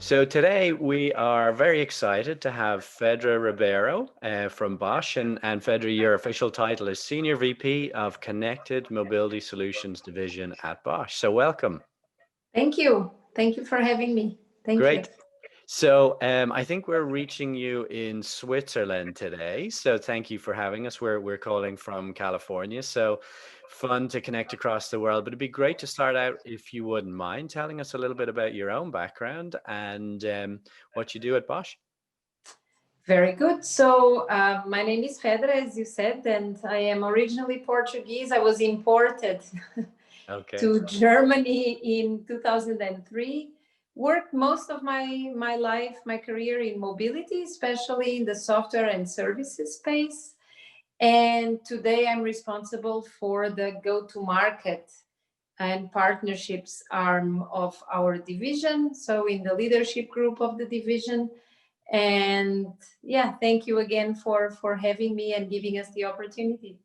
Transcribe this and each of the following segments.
So today we are very excited to have Fedra Ribeiro from Bosch, and Fedra, your official title is Senior VP of Connected Mobility Solutions Division at Bosch. So welcome. Thank you. Thank you for having me. Thank you. Great. So I think we're reaching you in Switzerland today. So thank you for having us. We're calling from California. So fun to connect across the world. But it'd be great to start out, if you wouldn't mind, telling us a little bit about your own background and what you do at Bosch. Very good. So my name is Fedra, as you said, and I am originally Portuguese. I was imported Okay. to Germany in 2003. Worked most of my life, my career in mobility, especially in the software and services space. And today I'm responsible for the go-to-market and partnerships arm of our division. So in the leadership group of the division. And yeah, thank you again for having me and giving us the opportunity.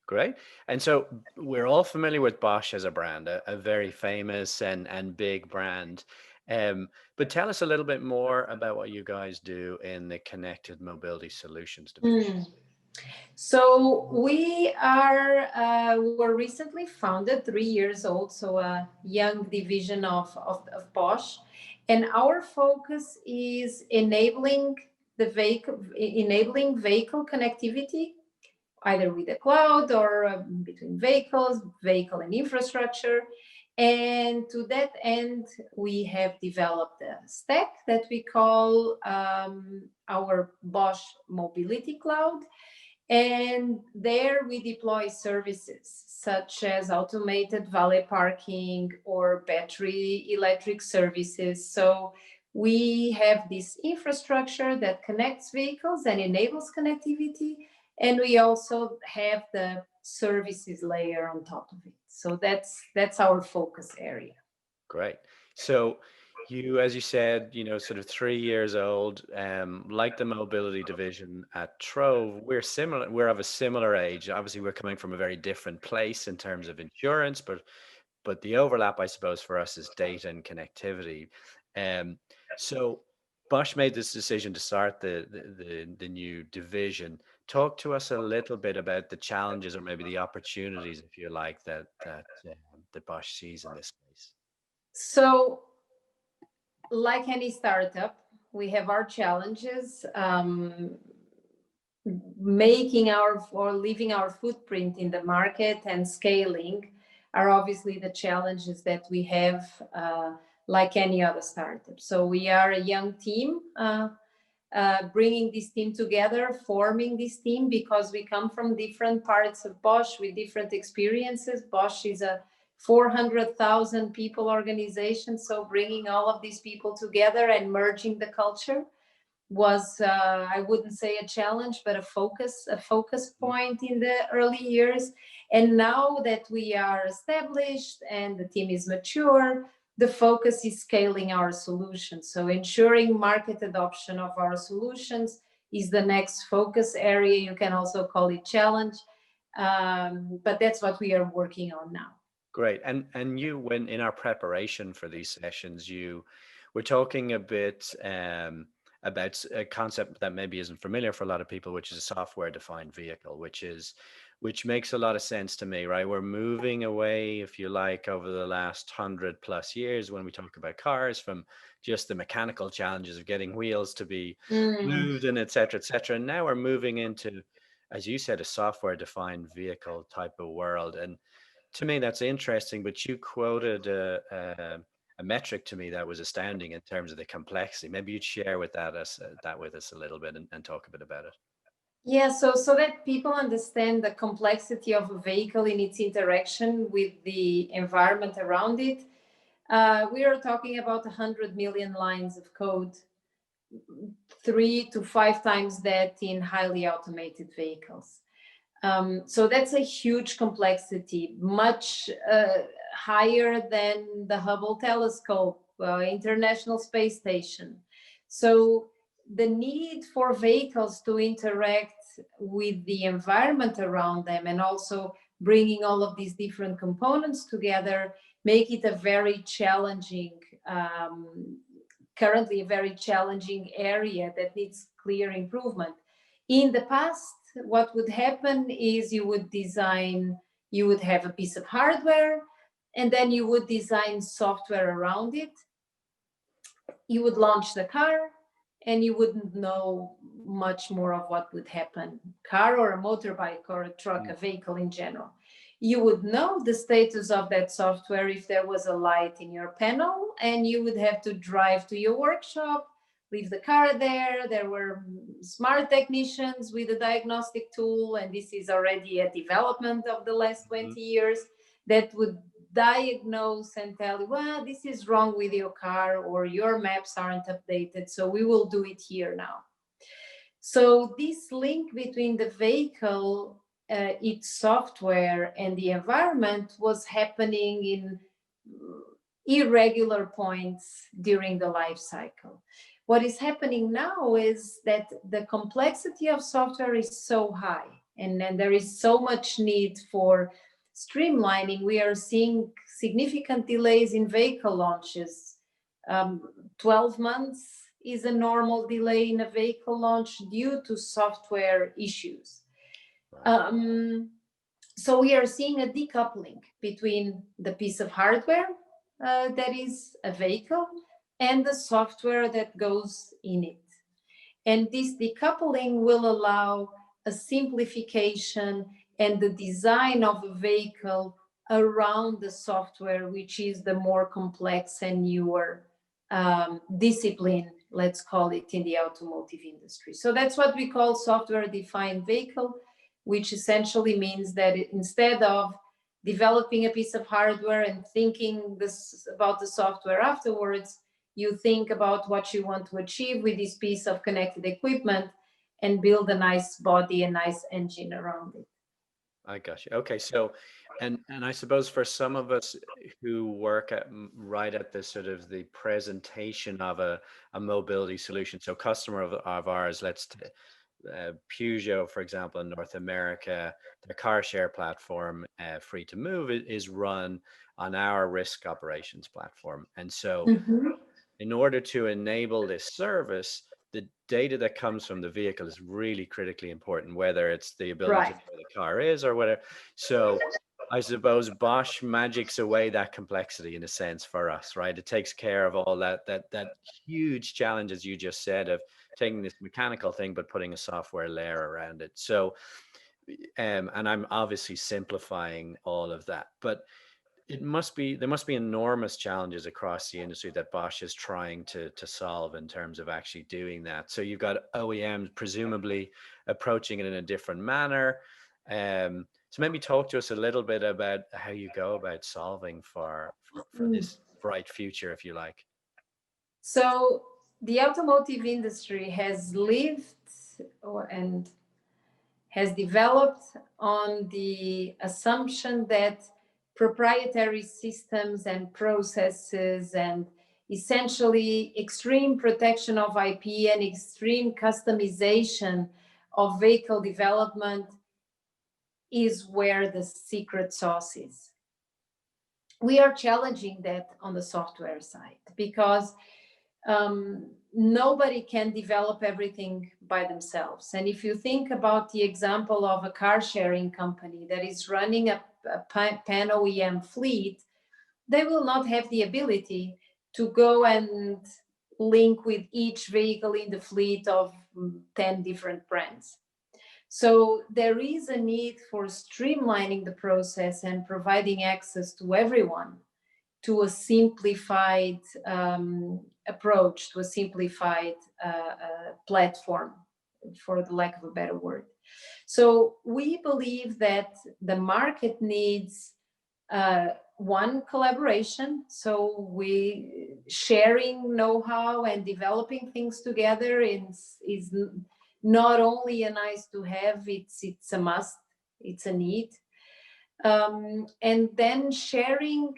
Great. And so we're all familiar with Bosch as a brand, a very famous and big brand. But tell us a little bit more about what you guys do in the Connected Mobility Solutions division. Hmm. So we were recently founded, 3 years old, so a young division of Bosch, and our focus is enabling vehicle connectivity, either with the cloud or between vehicles, vehicle and infrastructure. And to that end, we have developed a stack that we call our Bosch Mobility Cloud. And there we deploy services such as automated valet parking or battery electric services. So we have this infrastructure that connects vehicles and enables connectivity. And we also have the services layer on top of it. So that's our focus area. Great. So you, as you said, sort of 3 years old, like the mobility division at Trove, we're similar, we're of a similar age. Obviously, we're coming from a very different place in terms of insurance, but the overlap, I suppose, for us is data and connectivity. Um, so Bosch made this decision to start the new division. Talk to us a little bit about the challenges or maybe the opportunities, if you like, that Bosch sees in this space. So like any startup, we have our challenges. Making our or leaving our footprint in the market and scaling are obviously the challenges that we have, like any other startup. So we are a young team, bringing this team together, forming this team, because we come from different parts of Bosch with different experiences. Bosch is a 400,000 people organization, so bringing all of these people together and merging the culture was, I wouldn't say a challenge, but a focus point in the early years. And now that we are established and the team is mature, the focus is scaling our solutions. So ensuring market adoption of our solutions is the next focus area. You can also call it challenge, but that's what we are working on now. Great. And you, when in our preparation for these sessions, you were talking a bit about a concept that maybe isn't familiar for a lot of people, which is a software-defined vehicle, which makes a lot of sense to me, right? We're moving away, if you like, over the last 100+ years when we talk about cars, from just the mechanical challenges of getting wheels to be moved and et cetera, et cetera. And now we're moving into, as you said, a software-defined vehicle type of world. And to me, that's interesting, but you quoted a metric to me that was astounding in terms of the complexity. Maybe you'd share with that with us a little bit and talk a bit about it. Yeah, so that people understand the complexity of a vehicle in its interaction with the environment around it. We are talking about 100 million lines of code, 3 to 5 times that in highly automated vehicles. So that's a huge complexity, much higher than the Hubble telescope, International Space Station. So the need for vehicles to interact with the environment around them and also bringing all of these different components together make it a very challenging currently a very challenging area that needs clear improvement. In the past, what would happen is you would have a piece of hardware, and then you would design software around it. You would launch the car, and you wouldn't know much more of what would happen. Car or a motorbike or a truck, a vehicle in general. You would know the status of that software if there was a light in your panel, and you would have to drive to your workshop, leave the car there. There were smart technicians with a diagnostic tool, and this is already a development of the last 20 years, that would diagnose and tell you, well, this is wrong with your car, or your maps aren't updated, so we will do it here now. So this link between the vehicle, its software, and the environment was happening in irregular points during the life cycle. What is happening now is that the complexity of software is so high, and then there is so much need for streamlining. We are seeing significant delays in vehicle launches. 12 months is a normal delay in a vehicle launch due to software issues. So we are seeing a decoupling between the piece of hardware that is a vehicle and the software that goes in it. And this decoupling will allow a simplification and the design of a vehicle around the software, which is the more complex and newer discipline, let's call it, in the automotive industry. So that's what we call software-defined vehicle, which essentially means that instead of developing a piece of hardware and thinking about the software afterwards, you think about what you want to achieve with this piece of connected equipment and build a nice body, a nice engine around it. I got you. Okay, so, and I suppose for some of us who work at right at the sort of the presentation of a mobility solution, so customer of ours, Peugeot, for example, in North America, their car share platform, Free to Move, is run on our risk operations platform. And so in order to enable this service, the data that comes from the vehicle is really critically important, whether it's the ability to know where the car is or whatever. So I suppose Bosch magics away that complexity in a sense for us, right? It takes care of all that huge challenge, as you just said, of taking this mechanical thing but putting a software layer around it. So, and I'm obviously simplifying all of that, but there must be enormous challenges across the industry that Bosch is trying to solve in terms of actually doing that. So you've got OEMs presumably approaching it in a different manner. So maybe talk to us a little bit about how you go about solving for this bright future, if you like. So the automotive industry has lived and has developed on the assumption that proprietary systems and processes and essentially extreme protection of IP and extreme customization of vehicle development is where the secret sauce is. We are challenging that on the software side because nobody can develop everything by themselves. And if you think about the example of a car sharing company that is running a pan OEM fleet, they will not have the ability to go and link with each vehicle in the fleet of 10 different brands. So there is a need for streamlining the process and providing access to everyone to a simplified approach, to a simplified platform, for the lack of a better word. So we believe that the market needs one, collaboration. So we sharing know-how and developing things together is not only a nice to have, it's a must, it's a need. And then sharing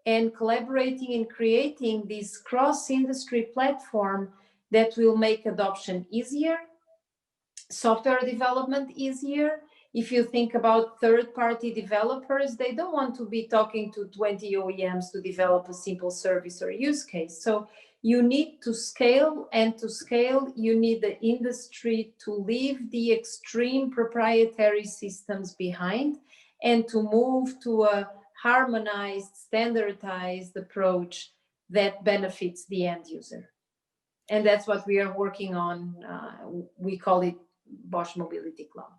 and collaborating in creating this cross-industry platform that will make adoption easier, software development easier. If you think about third-party developers, they don't want to be talking to 20 OEMs to develop a simple service or use case. So You need to scale, and to scale, you need the industry to leave the extreme proprietary systems behind and to move to a harmonized, standardized approach that benefits the end user. And that's what we are working on. We call it Bosch Mobility Cloud.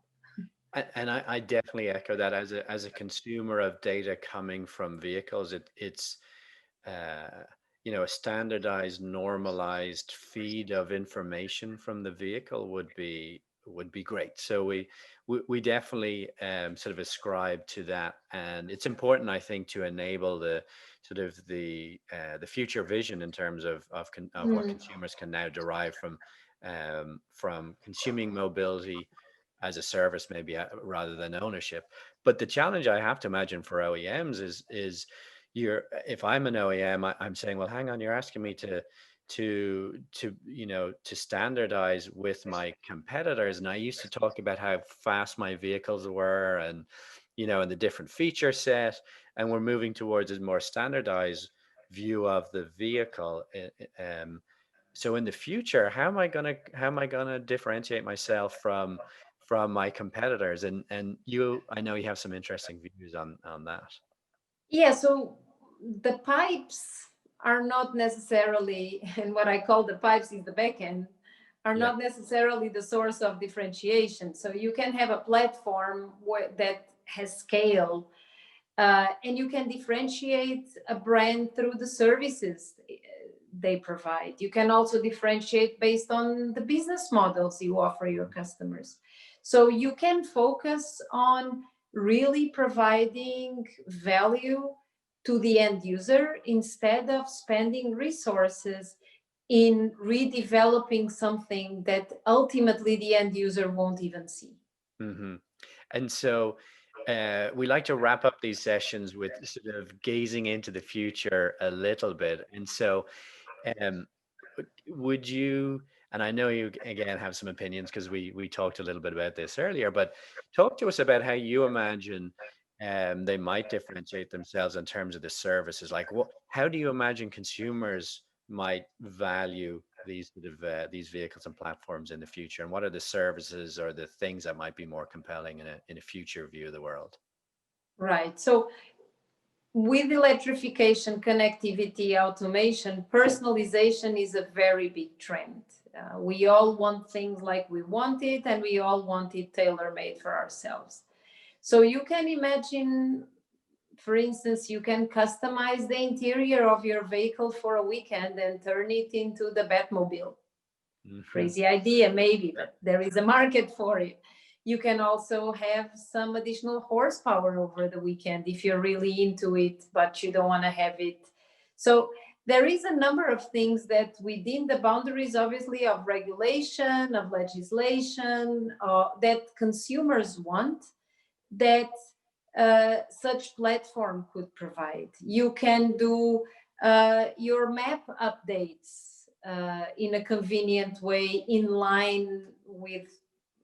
And I definitely echo that. As a consumer of data coming from vehicles, it's uh, a standardized, normalized feed of information from the vehicle would be great. So we definitely sort of ascribe to that, and it's important, I think, to enable the sort of the future vision in terms of what Mm. consumers can now derive from consuming mobility as a service, maybe rather than ownership. But the challenge I have to imagine for OEMs is if I'm an OEM, I'm saying, well, hang on, you're asking me to standardize with my competitors, and I used to talk about how fast my vehicles were, and the different feature set, and we're moving towards a more standardized view of the vehicle. So in the future, how am I gonna differentiate myself from my competitors? And I know you have some interesting views on that. Yeah, so the pipes are not necessarily, and what I call the pipes is the backend, are Yeah. not necessarily the source of differentiation. So you can have a platform that has scale, and you can differentiate a brand through the services they provide. You can also differentiate based on the business models you offer your customers. So you can focus on really providing value to the end user instead of spending resources in redeveloping something that ultimately the end user won't even see. hmm And so we like to wrap up these sessions with sort of gazing into the future a little bit. And so, um, would you, and I know you again have some opinions because we talked a little bit about this earlier, but talk to us about how you imagine they might differentiate themselves in terms of the services. Like, how do you imagine consumers might value these vehicles and platforms in the future, and what are the services or the things that might be more compelling in a future view of the world? Right. So with electrification, connectivity, automation, personalization is a very big trend. We all want things like we want it, and we all want it tailor made for ourselves. So you can imagine, for instance, you can customize the interior of your vehicle for a weekend and turn it into the Batmobile. Hmm Crazy idea, maybe, but there is a market for it. You can also have some additional horsepower over the weekend if you're really into it, but you don't want to have it. So there is a number of things that within the boundaries, obviously, of regulation, of legislation, that consumers want, that such platform could provide. You can do your map updates in a convenient way in line with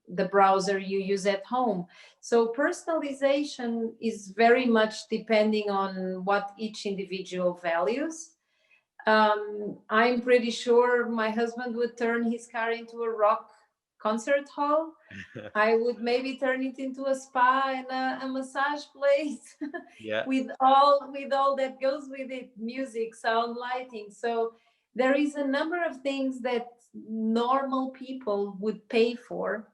the browser you use at home. So personalization is very much depending on what each individual values. I'm pretty sure my husband would turn his car into a rock concert hall. I would maybe turn it into a spa and a massage place Yeah, with all that goes with it, music, sound, lighting. So there is a number of things that normal people would pay for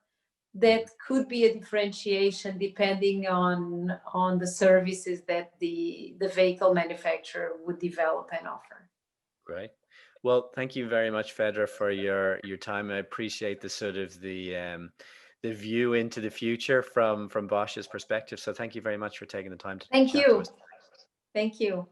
that could be a differentiation depending on the services that the vehicle manufacturer would develop and offer. great. Well, thank you very much, Fedra, for your time. I appreciate the view into the future from Bosch's perspective. So thank you very much for taking the time to Thank chat to you. us. Thank you.